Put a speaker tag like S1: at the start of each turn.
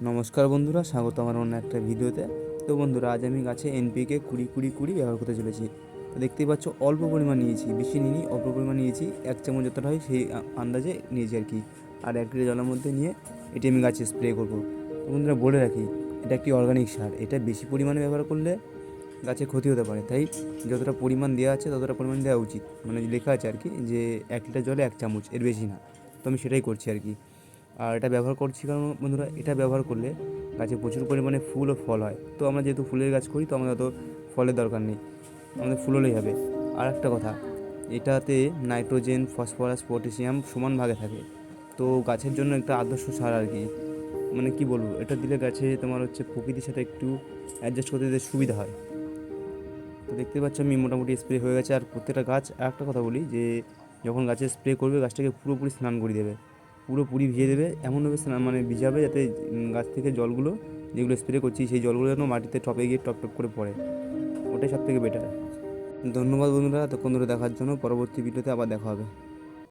S1: নমস্কার বন্ধুরা, স্বাগত আমার অন্য একটা ভিডিওতে। তো বন্ধুরা, আজ আমি গাছে এনপিকে 20-20-20 ব্যবহার করতে চলেছি। তো দেখতেই পাচ্ছ, অল্প পরিমাণ নিয়েছি, বেশি নিইনি, অল্প পরিমাণ নিয়েছি। 1 চামচ যতটা হয় সেই আন্দাজে নিয়েছি আর কি। আর 1 লিটার জলের মধ্যে নিয়ে এটি আমি গাছে স্প্রে করব। তো বন্ধুরা, বলে রাখি, এটা একটি অর্গানিক সার। এটা বেশি পরিমাণে ব্যবহার করলে গাছে ক্ষতি হতে পারে, তাই যতটা পরিমাণ দেওয়া আছে ততটা পরিমাণ দেওয়া উচিত। মানে লেখা আছে আর কি যে 1 লিটার জলে 1 চামচ, এর বেশি না। তো আমি সেটাই করছি আর কি। আর এটা ব্যবহার করছি কারণ বন্ধুরা, এটা ব্যবহার করলে গাছে প্রচুর পরিমাণে ফুল ও ফল হয়। তো আমরা যেহেতু ফুলের গাছ করি, তো আমাদের অত ফলের দরকার নেই, আমাদের ফুল হলেই হবে। আর একটা কথা, এটাতে নাইট্রোজেন, ফসফরাস, পটাশিয়াম সমান ভাগে থাকে। তো গাছের জন্য একটা আদর্শ সার আর কি। মানে কি বলবো, এটা দিলে গাছে তোমার হচ্ছে প্রকৃতির সাথে একটু অ্যাডজাস্ট করতে দিতে সুবিধা হয়। তো দেখতে পাচ্ছ আমি মোটামুটি স্প্রে হয়ে গেছে। আর প্রত্যেকটা গাছ, আর একটা কথা বলি যে যখন গাছে স্প্রে করবে, গাছটাকে পুরোপুরি স্নান করে দেবে, পুরোপুরি ভিজিয়ে দেবে। এমনভাবে স্নান মানে ভিজাবে যাতে গাছ থেকে জলগুলো, যেগুলো স্প্রে করছি, সেই জলগুলো যেন মাটিতে টপে গিয়ে টপ টপ করে পড়ে। ওটাই সব থেকে বেটার। ধন্যবাদ বন্ধুরা, এতক্ষণ ধরে দেখার জন্য। পরবর্তী ভিডিওতে আবার দেখা হবে।